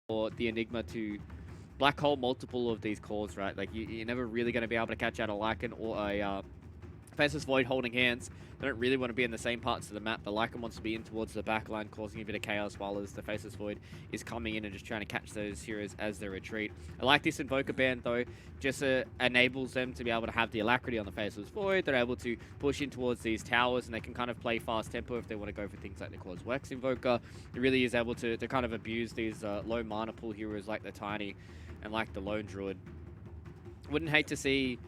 for the Enigma to black hole multiple of these cores, right? Like, you're never really going to be able to catch out a Lycan or a Faceless Void holding hands. They don't really want to be in the same parts of the map. The Lycan wants to be in towards the back line, causing a bit of chaos, while as the Faceless Void is coming in and just trying to catch those heroes as they retreat. I like this Invoker band, though. Just enables them to be able to have the Alacrity on the Faceless Void. They're able to push in towards these towers, and they can kind of play fast tempo if they want to go for things like Nicholas Wex Invoker. It really is able to kind of abuse these low mana pool heroes like the Tiny and like the Lone Druid. Wouldn't hate to see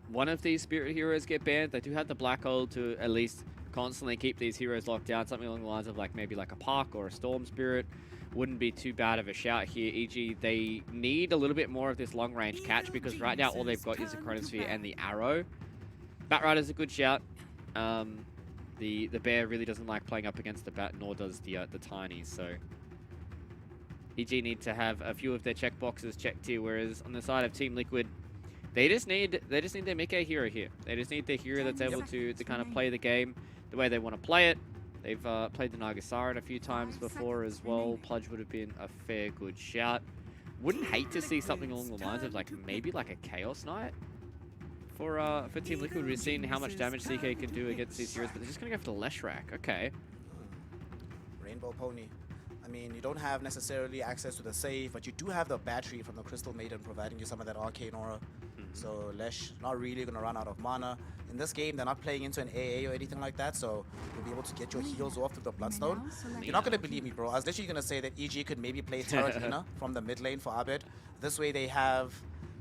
one of these Spirit heroes get banned. They do have the Black Hole to at least constantly keep these heroes locked down. Something along the lines of like maybe like a Park or a Storm Spirit wouldn't be too bad of a shout here. E.g., they need a little bit more of this long range catch, because right now all they've got is the Chronosphere and the Arrow. Bat Rider's a good shout. The Bear really doesn't like playing up against the Bat, nor does the Tiny. So EG need to have a few of their checkboxes checked here, whereas on the side of Team Liquid, they just need their Mickey hero here. They just need their hero that's able to kind of play the game the way they want to play it. They've played the Naga Siren a few times before as well. Pludge would have been a fair good shout. Wouldn't hate to see something along the lines of like maybe like a Chaos Knight for Team Liquid. We've seen how much damage CK can do against these heroes, but they're just gonna go for the Leshrac. Okay. Rainbow Pony. I mean, you don't have necessarily access to the save, but you do have the battery from the Crystal Maiden providing you some of that arcane aura. So Lesh not really going to run out of mana. In this game, they're not playing into an AA or anything like that, so you'll be able to get your heals off with the Bloodstone. You're not going to believe me, bro. I was literally going to say that EG could maybe play Taratina from the mid lane for Abed. This way they have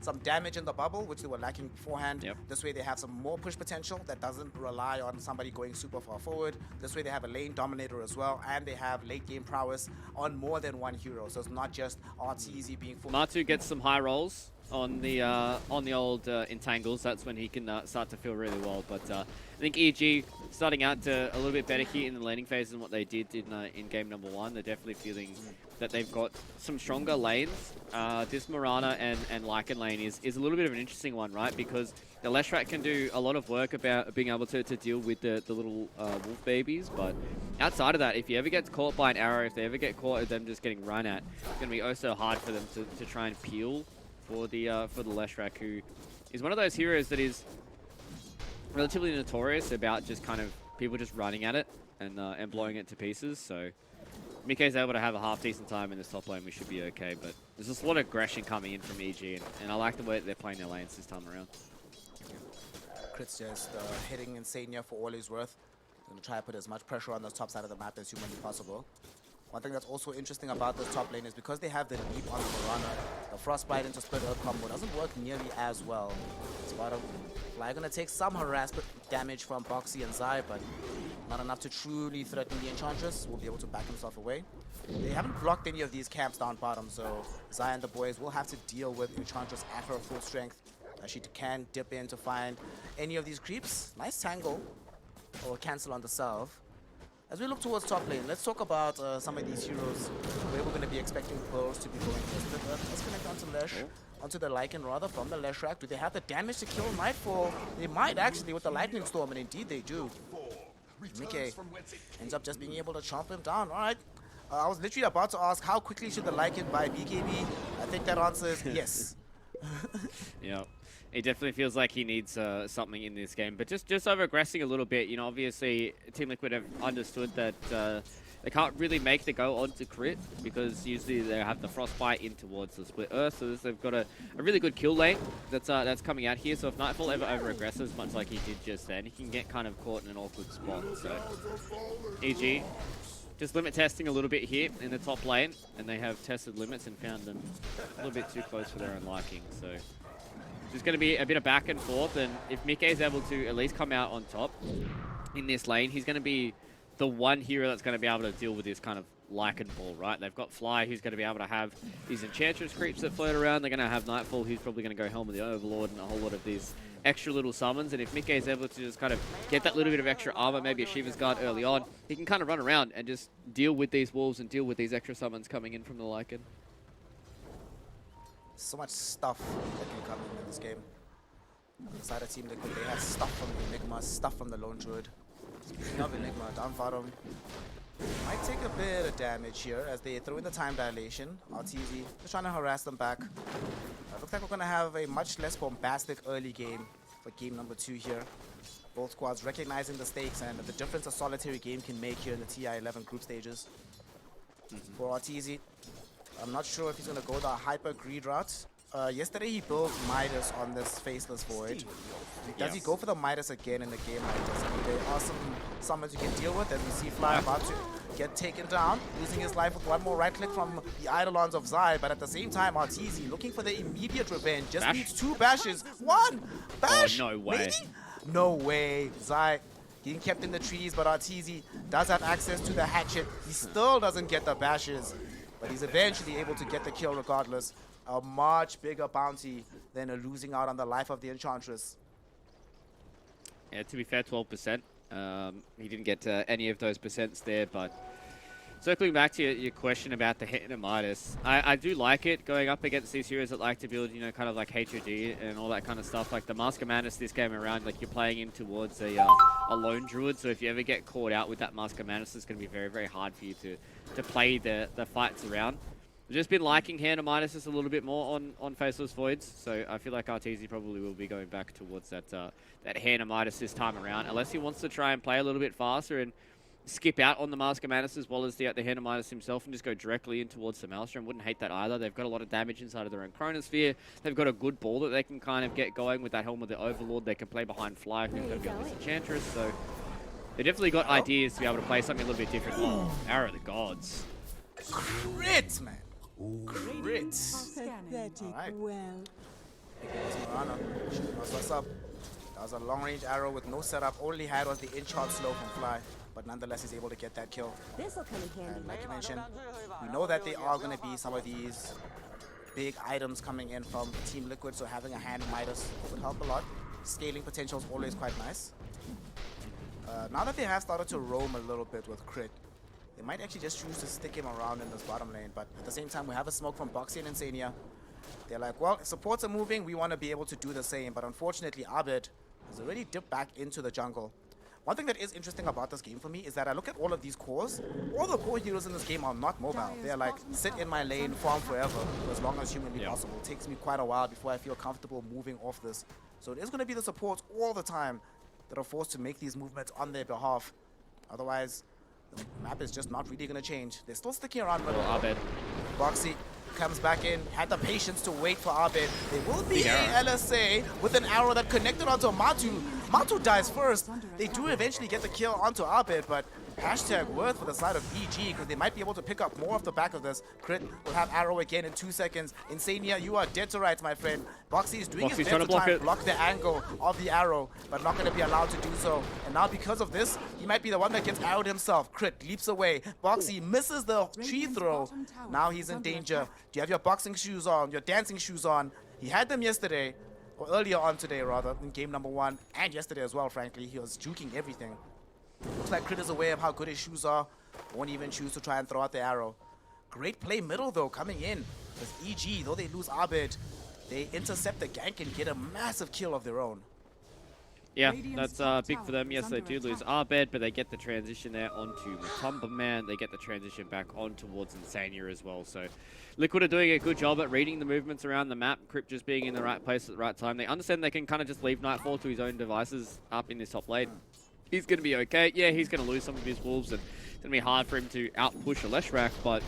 some damage in the bubble, which they were lacking beforehand. Yep. This way they have some more push potential that doesn't rely on somebody going super far forward. This way they have a lane dominator as well, and they have late game prowess on more than one hero. So it's not just RTZ being full. Matu gets some high rolls on the old entangles. That's when he can start to feel really well. But I think EG starting out to a little bit better here in the laning phase than what they did in game number one. They're definitely feeling that they've got some stronger lanes. This Mirana and Lycan lane is a little bit of an interesting one, right? Because the Leshrac can do a lot of work about being able to deal with the little wolf babies. But outside of that, if you ever get caught by an arrow, if they ever get caught with them just getting run at, it's going to be oh so hard for them to try and peel for the Leshrac, who is one of those heroes that is relatively notorious about just kind of people just running at it and blowing it to pieces. So Mikkei's able to have a half decent time in this top lane, we should be okay. But there's just a lot of aggression coming in from EG, and I like the way that they're playing their lanes this time around. Crit's just hitting Insania for all he's worth. Gonna try to put as much pressure on the top side of the map as humanly possible. One thing that's also interesting about this top lane is because they have the leap on the Mirana, the Frostbite into Split Earth combo doesn't work nearly as well. Bottom Fly gonna take some harassment damage from Boxy and Zai, but not enough to truly threaten the Enchantress. Will be able to back himself away. They haven't blocked any of these camps down bottom, so Zai and the boys will have to deal with Enchantress at her full strength. She can dip in to find any of these creeps. Nice tangle, or cancel on the salve. As we look towards top lane, let's talk about some of these heroes where we're going to be expecting pearls to be going first. Let's connect onto Lesh, onto the Lycan rather, from the Leshrac. Do they have the damage to kill Nightfall? They might actually with the Lightning Storm, and indeed they do. Mickey ends up just being able to chomp him down. All right. I was literally about to ask how quickly should the Lycan buy BKB? I think that answer is yes. Yeah. It definitely feels like he needs something in this game, but just over-aggressing a little bit. You know, obviously Team Liquid have understood that they can't really make the go onto crit, because usually they have the Frostbite in towards the Split Earth, so they've got a really good kill lane that's coming out here. So if Nightfall ever over-aggresses, much like he did just then, he can get kind of caught in an awkward spot. So EG just limit testing a little bit here in the top lane, and they have tested limits and found them a little bit too close for their own liking. So there's going to be a bit of back and forth, and if Mickey is able to at least come out on top in this lane, he's going to be the one hero that's going to be able to deal with this kind of Lycan ball, right? They've got Fly, who's going to be able to have these Enchantress creeps that float around. They're going to have Nightfall, who's probably going to go Helm of the Overlord, and a whole lot of these extra little summons. And if Mickey is able to just kind of get that little bit of extra armor, maybe a Shiva's Guard early on, he can kind of run around and just deal with these wolves and deal with these extra summons coming in from the Lycan. So much stuff that can come in this game. Inside the Team Liquid, they have stuff from the Enigma, stuff from the Lone Druid. Speaking of Enigma, down bottom, Might take a bit of damage here as they throw in the time dilation. Arteezy just trying to harass them back. Looks like we're going to have a much less bombastic early game for game number 2 here. Both squads recognizing the stakes and the difference a solitary game can make here in the TI-11 group stages. For Arteezy, I'm not sure if he's going to go the hyper greed route. Yesterday he built Midas on this Faceless Void. Does he go for the Midas again in a game like this? I mean, there are some summons you can deal with, and we see Fly about to get taken down, losing his life with one more right click from the Eidolons of Zai, but at the same time Arteezy looking for the immediate revenge, just needs 2 bashes. 1 bash! Oh, no way. Maybe? No way. Zai getting kept in the trees, but Arteezy does have access to the hatchet. He still doesn't get the bashes, but he's eventually able to get the kill regardless. A much bigger bounty than losing out on the life of the Enchantress. Yeah, to be fair, 12%. He didn't get any of those percents there, but circling back to your question about the hit and Midas, I do like it going up against these heroes that like to build, you know, kind of like HOD and all that kind of stuff. Like the Mask of Madness this game around, like you're playing in towards a lone druid, so if you ever get caught out with that Mask of Madness, it's going to be very, very hard for you to play the fights around. I've just been liking Hand of Midas just a little bit more on Faceless Voids, so I feel like Arteezy probably will be going back towards that Hand of Midas this time around, unless he wants to try and play a little bit faster and skip out on the Mask of Madness as well as the Hand of Midas himself and just go directly in towards the Maelstrom. Wouldn't hate that either. They've got a lot of damage inside of their own Chronosphere. They've got a good ball that they can kind of get going with that Helm of the Overlord. They can play behind Fly, who's going to be on this Enchantress, so they definitely got ideas to be able to play something a little bit different. Oh, Arrow of the Gods. Crit, man. Crit. Pathetic. Alright. Well, Morana shooting us what's up. That was a long-range arrow with no setup. All he had was the in-charge slow from Fly, but nonetheless he's able to get that kill. this'll come in handy. And like you mentioned, we know that there are going to be some of these big items coming in from Team Liquid, so having a Hand of Midas would help a lot. Scaling potential is always quite nice. Now that they have started to roam a little bit with Crit, they might actually just choose to stick him around in this bottom lane, but at the same time we have a smoke from Boxy and Insania. They're like, well, supports are moving, we want to be able to do the same, but unfortunately Abed has already dipped back into the jungle. One thing that is interesting about this game for me is that I look at all of these cores. All the core heroes in this game are not mobile. They're like, sit in my lane, farm forever, for as long as humanly possible. It takes me quite a while before I feel comfortable moving off this. So it is going to be the supports all the time that are forced to make these movements on their behalf. Otherwise, the map is just not really going to change. They're still sticking around. Well, Abed. Boxy comes back in, had the patience to wait for Abed. There will be a LSA with an arrow that connected onto Matu. Matu dies first. They do eventually get the kill onto Abed, but hashtag worth for the side of EG because they might be able to pick up more off the back of this. Crit will have arrow again in 2 seconds. Insania, you are dead to rights, my friend. Boxy is doing his best to try and block the angle of the arrow, but not going to be allowed to do so. And now because of this, he might be the one that gets arrowed himself. Crit leaps away. Boxy misses the tree throw. Now he's in danger. Do you have your boxing shoes on, your dancing shoes on? He had them yesterday, or earlier on today rather, in game number 1, and yesterday as well, frankly. He was juking everything. Looks like Crit is aware of how good his shoes are. Won't even choose to try and throw out the arrow. Great play middle though, coming in. Because EG, though they lose Abed, they intercept the gank and get a massive kill of their own. Yeah, that's big for them. Yes, they do lose Abed, but they get the transition there onto Matumba Man. They get the transition back on towards Insania as well. So Liquid are doing a good job at reading the movements around the map. Crypt just being in the right place at the right time. They understand they can kind of just leave Nightfall to his own devices up in this top lane. He's going to be okay. Yeah, he's going to lose some of his wolves, and it's going to be hard for him to out-push a Leshrac, but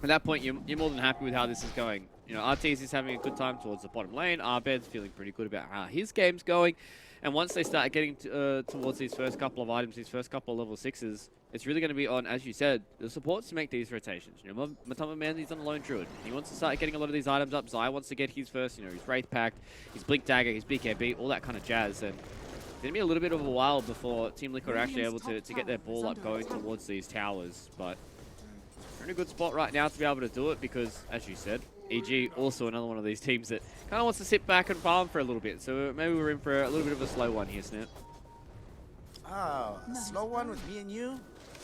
at that point, you're more than happy with how this is going. You know, Arteezy is having a good time towards the bottom lane. Abed's feeling pretty good about how his game's going. And once they start getting towards these first couple of items, these first couple of level 6s, it's really going to be on, as you said, the supports to make these rotations. You know, Matumba Man, he's on a lone druid. He wants to start getting a lot of these items up. Zai wants to get his first, you know, his Wraith Pact, his Blink Dagger, his BKB, all that kind of jazz. And it's going to be a little bit of a while before Team Liquid are actually able to get their ball up going towards these towers. But they're in a good spot right now to be able to do it because, as you said, EG also another one of these teams that kind of wants to sit back and farm for a little bit. So maybe we're in for a little bit of a slow one here, Snap. Oh, a slow one with me and you?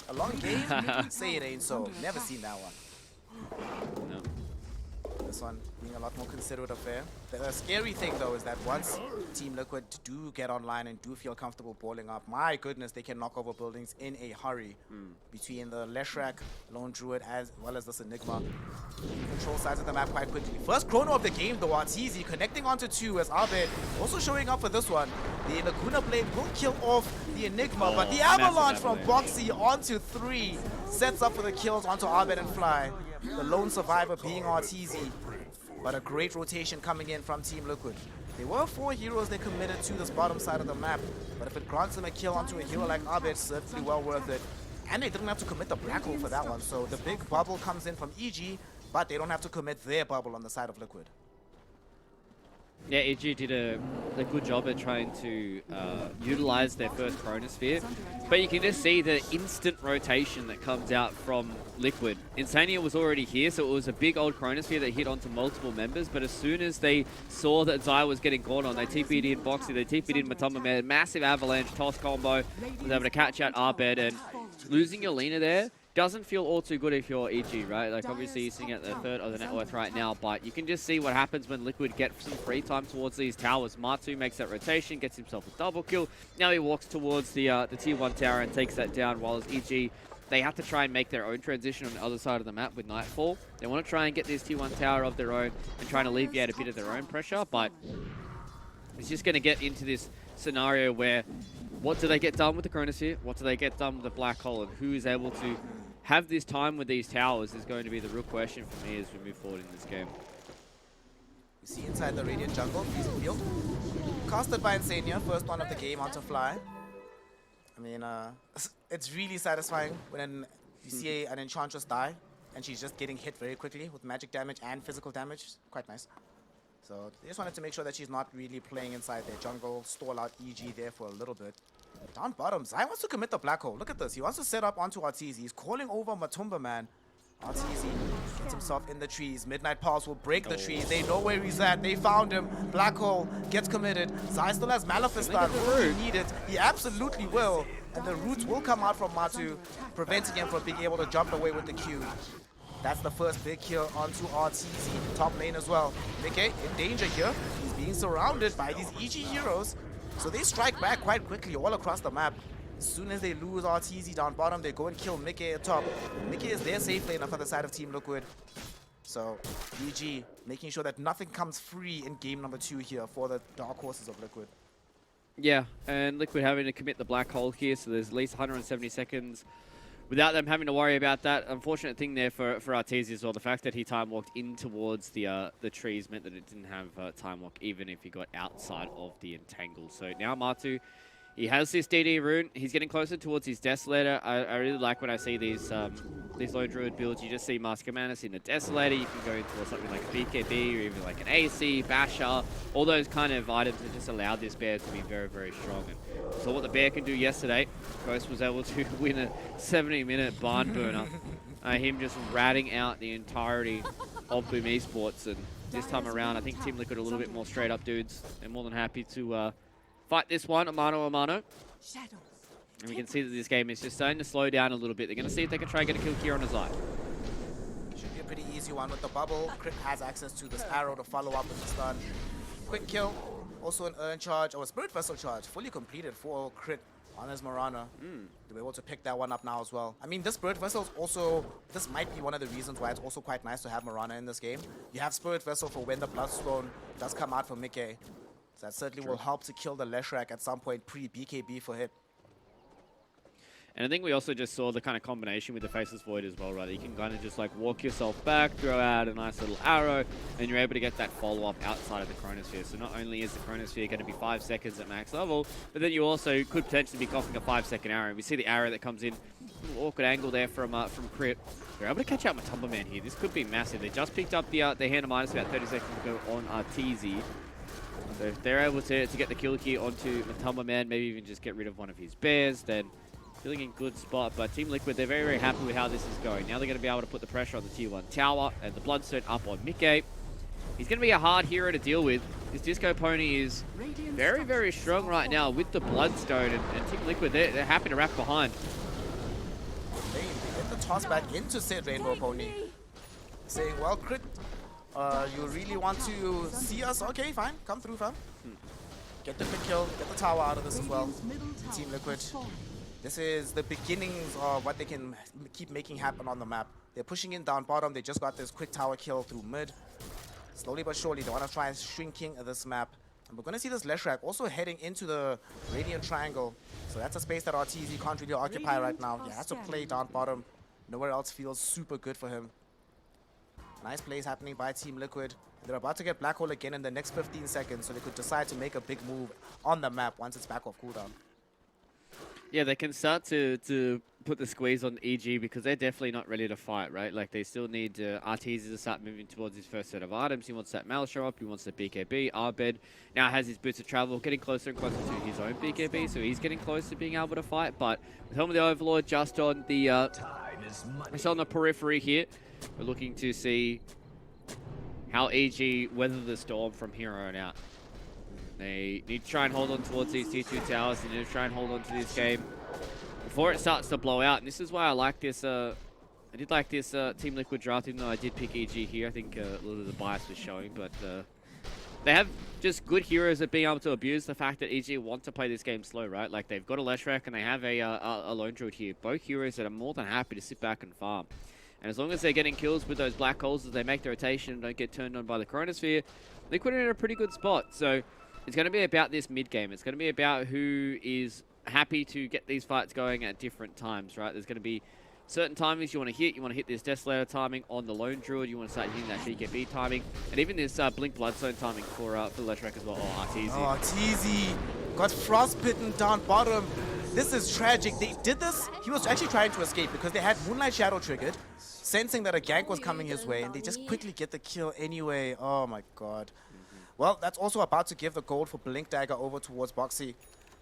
A long game? Say it ain't so. Never seen that one. No. This one being a lot more considerate of there. The scary thing though is that once Team Liquid do get online and do feel comfortable balling up, my goodness, they can knock over buildings in a hurry. Between the Leshrac, Lone Druid, as well as this Enigma. Control sides of the map quite quickly. First chrono of the game though, Arteezy connecting onto 2 as Abed also showing up for this one. The Laguna Blade will kill off the Enigma, but the avalanche from Boxy onto 3 sets up for the kills onto Abed and Fly. The lone survivor being Arteezy, but a great rotation coming in from Team Liquid. There were 4 heroes they committed to this bottom side of the map, but if it grants them a kill onto a hero like Abed, certainly well worth it. And they didn't have to commit the black hole for that one, so the big bubble comes in from EG, but they don't have to commit their bubble on the side of Liquid. Yeah, EG did a good job at trying to utilize their first Chronosphere, but you can just see the instant rotation that comes out from Liquid. Insania was already here, so it was a big old Chronosphere that hit onto multiple members, but as soon as they saw that Zai was getting caught on, they TP'd in Boxy, they TP'd in Matumba Man, massive avalanche, toss combo, was able to catch out Abed, and losing your Lina there doesn't feel all too good if you're EG, right? Like, obviously, you're sitting at the third of the net worth right now, but you can just see what happens when Liquid get some free time towards these towers. Matu makes that rotation, gets himself a double kill. Now he walks towards the tier 1 tower and takes that down, while as EG, they have to try and make their own transition on the other side of the map with Nightfall. They want to try and get this tier 1 tower of their own and try and alleviate a bit of their own pressure, but it's just going to get into this scenario where what do they get done with the Chronosphere? What do they get done with the Black Hole? And who is able to have this time with these towers is going to be the real question for me as we move forward in this game. You see inside the Radiant jungle, Freezing Field. Casted by Insania, first one of the game onto Fly. I mean, it's really satisfying when you see an Enchantress die and she's just getting hit very quickly with magic damage and physical damage. Quite nice. So they just wanted to make sure that she's not really playing inside their jungle, stall out EG there for a little bit. Down bottom, Zai wants to commit the black hole. Look at this. He wants to set up onto Arteezy. He's calling over Matumba Man. Arteezy gets himself in the trees. Midnight Pulse will break the trees. They know where he's at. They found him. Black hole gets committed. Zai still has Maleficent. Will he need it? He absolutely will. And the roots will come out from Matu, preventing him from being able to jump away with the Q. That's the first big kill onto Arteezy. Top lane as well. Mickey in danger here. He's being surrounded by these EG heroes. So they strike back quite quickly all across the map. As soon as they lose Arteezy down bottom, they go and kill Mickey at top. Mickey is their safe laner for the side of Team Liquid. So EG making sure that nothing comes free in game number 2 here for the Dark Horses of Liquid. Yeah, and Liquid having to commit the black hole here, so there's at least 170 seconds without them having to worry about that. Unfortunate thing there for Arteezy as well. The fact that he time walked in towards the trees meant that it didn't have time walk, even if he got outside of the entangle. So now Matu, he has this DD rune. He's getting closer towards his Desolator. I really like when I see these Lone Druid builds. You just see Mask of Madness in the Desolator. You can go into something like a BKB or even like an AC, Basher. All those kind of items that just allow this bear to be very, very strong. And so what the bear can do yesterday, Ghost was able to win a 70-minute barn burner. Him just ratting out the entirety of Boom Esports. And this time around, I think Team Liquid are a little bit more straight up dudes. They're more than happy to fight this one, Amano Amano. And we can see that this game is just starting to slow down a little bit. They're going to see if they can try and get a kill here on his eye. Should be a pretty easy one with the bubble. Crit has access to this arrow to follow up with the stun. Quick kill. Also an Urn charge, or a Spirit Vessel charge. Fully completed for Crit on his Mirana. To be able to pick that one up now as well. I mean, this Spirit Vessel is also, this might be one of the reasons why it's also quite nice to have Mirana in this game. You have Spirit Vessel for when the Bloodstone does come out for Mickey. So that certainly will help to kill the Leshrac at some point pre-BKB for hit. And I think we also just saw the kind of combination with the Faceless Void as well, right? You can kind of just like walk yourself back, throw out a nice little arrow, and you're able to get that follow-up outside of the Chronosphere. So not only is the Chronosphere going to be 5 seconds at max level, but then you also could potentially be costing a 5-second arrow. And we see the arrow that comes in, awkward angle there from Crit. They're able to catch out Matumba Man here. This could be massive. They just picked up the hand of minus about 30 seconds ago on Arteezy. So if they're able to get the kill here onto Matumba Man, maybe even just get rid of one of his bears, then feeling in good spot. But Team Liquid, they're very, very happy with how this is going. Now they're going to be able to put the pressure on the tier 1 tower and the Bloodstone up on Mickey. He's going to be a hard hero to deal with. This Disco Pony is very, very strong right now with the Bloodstone, and Team Liquid, they're happy to wrap behind. They get the toss back into said Rainbow Pony. Saying, well, Crit You really want to see us? Okay, fine. Come through, fam. Get the quick kill, get the tower out of this as well. Team Liquid. This is the beginnings of what they can keep making happen on the map. They're pushing in down bottom. They just got this quick tower kill through mid. Slowly but surely, they want to try shrinking this map. And we're going to see this Leshrac also heading into the Radiant Triangle. So that's a space that RTZ can't really occupy right now. He has to play down bottom. Nowhere else feels super good for him. Nice plays happening by Team Liquid. They're about to get Black Hole again in the next 15 seconds, so they could decide to make a big move on the map once it's back off cooldown. Yeah, they can start to put the squeeze on EG because they're definitely not ready to fight, right? Like, they still need Arteezy to start moving towards his first set of items. He wants that Maelstrom up, he wants the BKB. Arbed now has his boots of travel, getting closer and closer to his own BKB, so he's getting close to being able to fight. But with Helm of the Overlord just on the periphery here, we're looking to see how EG weather the storm from here on out. They need to try and hold on towards these tier 2 towers. They need to try and hold on to this game before it starts to blow out. And this is why I like this. I did like this Team Liquid draft, even though I did pick EG here. I think a little of the bias was showing, but they have just good heroes at being able to abuse the fact that EG want to play this game slow, right? Like, they've got a Leshrac and they have a Lone Druid here. Both heroes that are more than happy to sit back and farm. And as long as they're getting kills with those black holes as they make the rotation and don't get turned on by the Chronosphere, Liquid are in a pretty good spot. So it's going to be about this mid game. It's going to be about who is happy to get these fights going at different times, right? There's going to be certain timings you want to hit. You want to hit this Desolator timing on the Lone Druid. You want to start hitting that BKB timing. And even this Blink Bloodstone timing for Leshrac as well. Oh, Arteezy. Oh, Arteezy got frostbitten down bottom. This is tragic. They did this. He was actually trying to escape because they had Moonlight Shadow triggered, sensing that a gank was coming his way, and they just quickly get the kill anyway. Oh my god. Well, that's also about to give the gold for Blink Dagger over towards Boxy.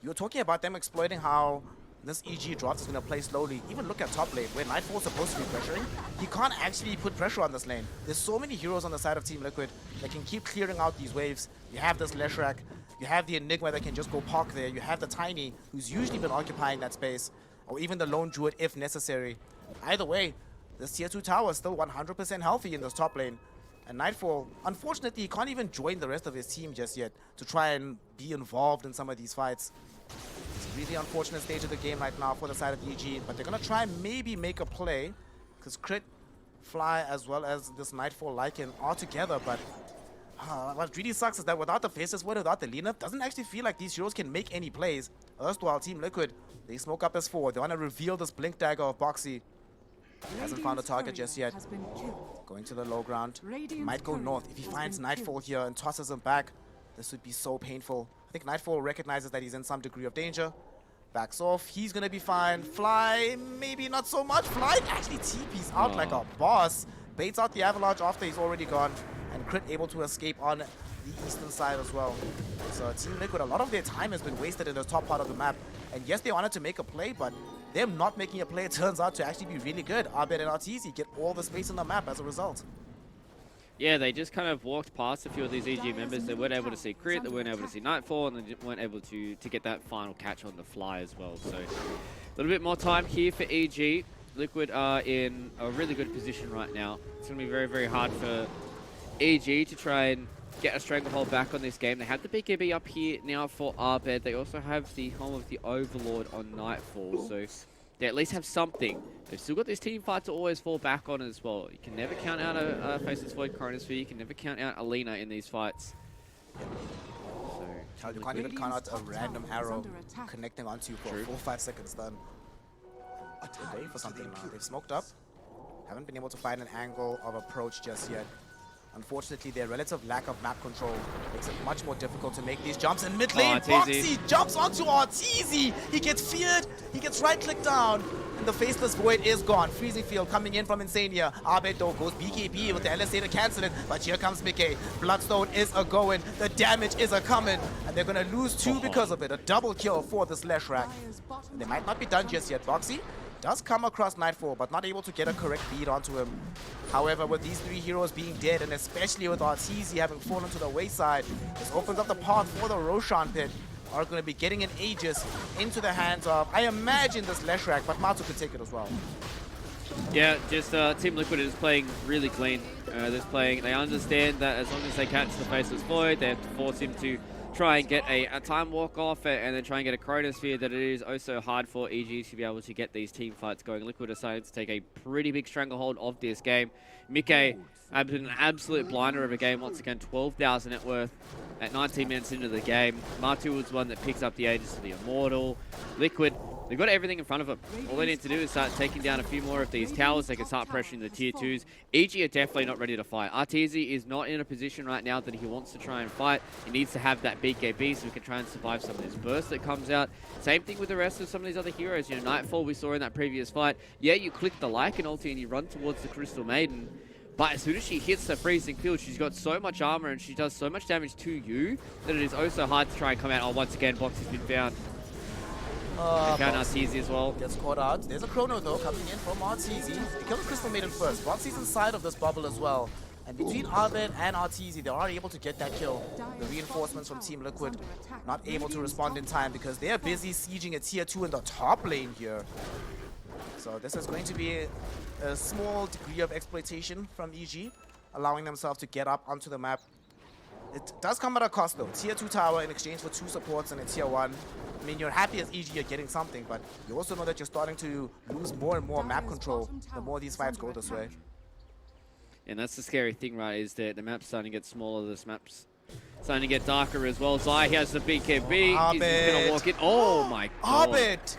You were talking about them exploiting how this EG draft is going to play slowly. Even look at top lane, where Nightfall's supposed to be pressuring. He can't actually put pressure on this lane. There's so many heroes on the side of Team Liquid that can keep clearing out these waves. You have this Leshrac. You have the Enigma that can just go park there. You have the Tiny, who's usually been occupying that space. Or even the Lone Druid if necessary. Either way, this tier 2 tower is still 100% healthy in this top lane. And Nightfall, unfortunately, he can't even join the rest of his team just yet to try and be involved in some of these fights. It's a really unfortunate stage of the game right now for the side of EG, but they're going to try and maybe make a play, because Crit, Fly, as well as this Nightfall Lycan are together, but what really sucks is that without the Faceless Void, without the Lina, doesn't actually feel like these heroes can make any plays. Erstwhile, Team Liquid, they smoke up as 4. They want to reveal this Blink Dagger of Boxy. Hasn't found a target just yet. Going to the low ground. Might go north. If he finds Nightfall here and tosses him back, this would be so painful. I think Nightfall recognizes that he's in some degree of danger. Backs off. He's going to be fine. Fly, maybe not so much. Fly actually TP's out like a boss. Baits out the Avalanche after he's already gone. And Crit able to escape on the eastern side as well. So Team Liquid, a lot of their time has been wasted in the top part of the map. And yes, they wanted to make a play, but them not making a play turns out to actually be really good. Arbed and Arteezy get all the space in the map as a result. Yeah, they just kind of walked past a few of these EG members. They weren't able to see Crit, they weren't able to see Nightfall, and they weren't able to get that final catch on the Fly as well. So a little bit more time here for EG. Liquid are in a really good position right now. It's going to be very, very hard for EG to try and get a stranglehold back on this game. They have the BKB up here now for Arbed. They also have the Helm of the Overlord on Nightfall, so they at least have something. They've still got this team fight to always fall back on as well. You can never count out a Faceless Void Chronosphere. You can never count out Alina in these fights. So, You can't even count out a random arrow connecting onto you for a full 5 seconds stun. They're ready for something now. They've smoked up. Haven't been able to find an angle of approach just yet. Unfortunately, their relative lack of map control makes it much more difficult to make these jumps in mid lane. Boxy jumps onto Arteezy. He gets feared. He gets right-clicked down. And the Faceless Void is gone. Freezing Field coming in from Insania. Arbed though goes BKB with the LSA to cancel it. But here comes Mickey. Bloodstone is a-going. The damage is a-coming. And they're going to lose 2 because of it. A double kill for this Leshrac. They might not be done just yet. Boxy does come across Nightfall, but not able to get a correct beat onto him. However, with these 3 heroes being dead, and especially with Arteezy having fallen to the wayside, this opens up the path for the Roshan pit. Are going to be getting an Aegis into the hands of, I imagine, this Leshrac, but Matsu could take it as well. yeah, just Team Liquid is playing really clean. This playing, they understand that as long as they catch the Faceless Void, they have to force him to try and get a time walk off and then try and get a Chronosphere. That it is also hard for EG to be able to get these team fights going. Liquid decided to take a pretty big stranglehold of this game. Mickey had been an absolute blinder of a game once again. 12,000 net worth at 19 minutes into the game. Matu was one that picks up the Aegis of the Immortal. Liquid, they've got everything in front of them. All they need to do is start taking down a few more of these towers. They can start pressuring the tier 2s. EG are definitely not ready to fight. Arteezy is not in a position right now that he wants to try and fight. He needs to have that BKB so he can try and survive some of this burst that comes out. Same thing with the rest of some of these other heroes. You know, Nightfall we saw in that previous fight. Yeah, you click the Lycan ulti and you run towards the Crystal Maiden. But as soon as she hits the freezing field, she's got so much armor and she does so much damage to you that it is also hard to try and come out. Oh, once again, Box has been found. Found Arteezy as well. Gets caught out. There's a Chrono though coming in from Arteezy. He kills Crystal Maiden first. Boxy's inside of this bubble as well. And between Arbed and Arteezy, they are able to get that kill. The reinforcements from Team Liquid not able to respond in time because they are busy sieging a tier 2 in the top lane here. So this is going to be a small degree of exploitation from EG, allowing themselves to get up onto the map. It does come at a cost though. Tier 2 tower in exchange for 2 supports and a tier 1. I mean, you're happy as EG you're getting something, but you also know that you're starting to lose more and more map control the more these fights go this way. And that's the scary thing, right, is that the map's starting to get smaller, this map's starting to get darker as well. Zai has the BKB, he's going to walk in. Oh my god. Arbed!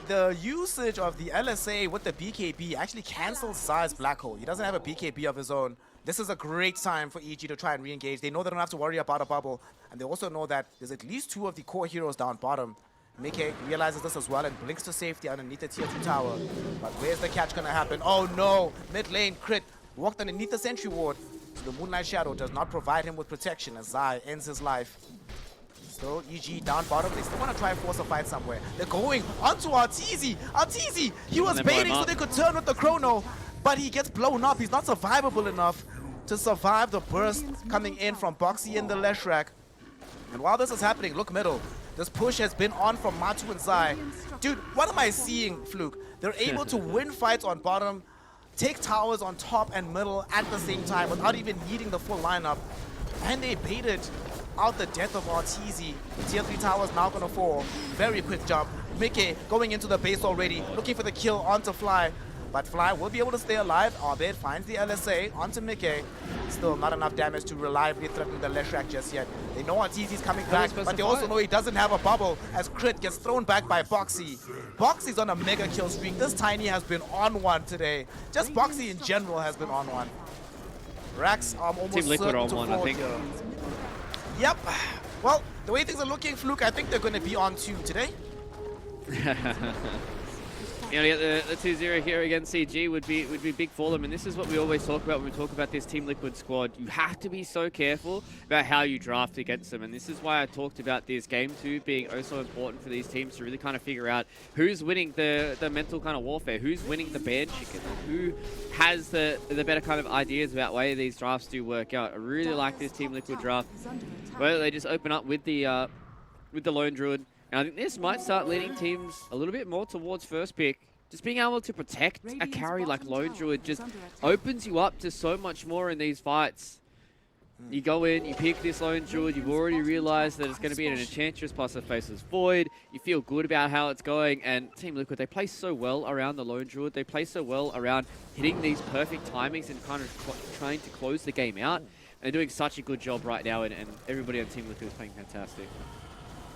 The usage of the LSA with the BKB actually cancels Zai's Black Hole. He doesn't have a BKB of his own. This is a great time for EG to try and re-engage. They know they don't have to worry about a bubble, and they also know that there's at least 2 of the core heroes down bottom. Mickey realizes this as well and blinks to safety underneath the tier 2 tower. But where's the catch gonna happen? Oh no! Mid lane crit walked underneath the sentry ward. So the Moonlight Shadow does not provide him with protection as Zai ends his life. Still, EG down bottom. They still want to try and force a fight somewhere. They're going onto Arteezy. Arteezy! He was baiting so they could turn with the Chrono, but he gets blown up. He's not survivable enough to survive the burst coming in from Boxy and the Leshrac. And while this is happening, look middle. This push has been on from Matu and Zai. Dude, what am I seeing, Fluke? They're able to win fights on bottom, take towers on top and middle at the same time without even needing the full lineup. And they baited out the death of Arteezy. Tier 3 tower is now going to fall. Very quick jump. Mickey going into the base already, looking for the kill onto Fly. But Fly will be able to stay alive. Arbed finds the LSA onto Mickey. Still not enough damage to reliably threaten the Leshrac just yet. They know Arteezy's coming back, but they also know he doesn't have a bubble as Crit gets thrown back by Boxy. Boxy's on a mega kill streak. This Tiny has been on one today. Just Boxy in general has been on one. Rax almost Team Liquid on to one, I think. here. Yep. Well, the way things are looking, Fluke, I think they're going to be on 2 today. You know, get the 2-0 here against CG would be big for them, and this is what we always talk about when we talk about this Team Liquid squad. You have to be so careful about how you draft against them, and this is why I talked about this game 2 being oh so important for these teams to really kind of figure out who's winning the mental kind of warfare, who's winning the band chicken, who has the better kind of ideas about way these drafts do work out. I really like this Team Liquid draft, where they just open up with the Lone Druid. And I think this might start leading teams a little bit more towards first pick. Just being able to protect a carry like Lone Druid just opens you up to so much more in these fights. You go in, you pick this Lone Druid, you've already realized that it's going to be an Enchantress plus a Faceless Void. You feel good about how it's going, and Team Liquid, they play so well around the Lone Druid. They play so well around hitting these perfect timings and kind of trying to close the game out. And they're doing such a good job right now, and everybody on Team Liquid is playing fantastic.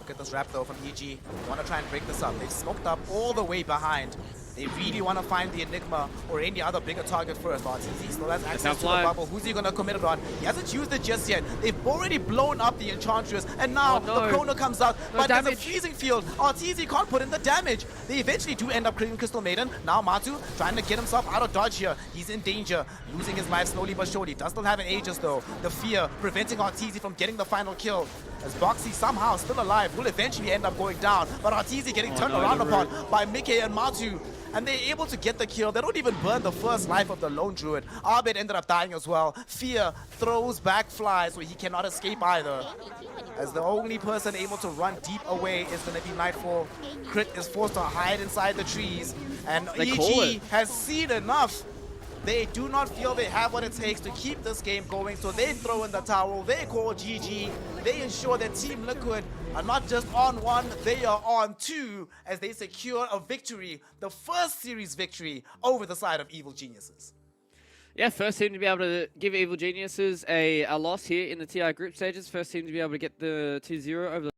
Look at this wrap though from EG. They want to try and break this up. They've smoked up all the way behind. They really want to find the Enigma or any other bigger target first. Arteezy still has access to the bubble. Who's he going to commit it on? He hasn't used it just yet. They've already blown up the Enchantress, and now the Chrono comes out. But there's a freezing field. Arteezy can't put in the damage. They eventually do end up creating Crystal Maiden. Now Matu trying to get himself out of dodge here. He's in danger, losing his life slowly but surely. Does still have an Aegis though. The fear preventing Arteezy from getting the final kill. As Boxy somehow still alive, will eventually end up going down. But Arteezy getting turned around upon by Mickey and Matu. And they're able to get the kill. They don't even burn the first life of the Lone Druid. Arbed ended up dying as well. Fear throws back Fly, so he cannot escape either. As the only person able to run deep away is going to be Nightfall. Crit is forced to hide inside the trees. And EG has seen enough. They do not feel they have what it takes to keep this game going, so they throw in the towel, they call GG, they ensure that Team Liquid are not just on one, they are on two as they secure a victory, the first series victory over the side of Evil Geniuses. Yeah, first team to be able to give Evil Geniuses a loss here in the TI group stages. First team to be able to get the 2-0 over the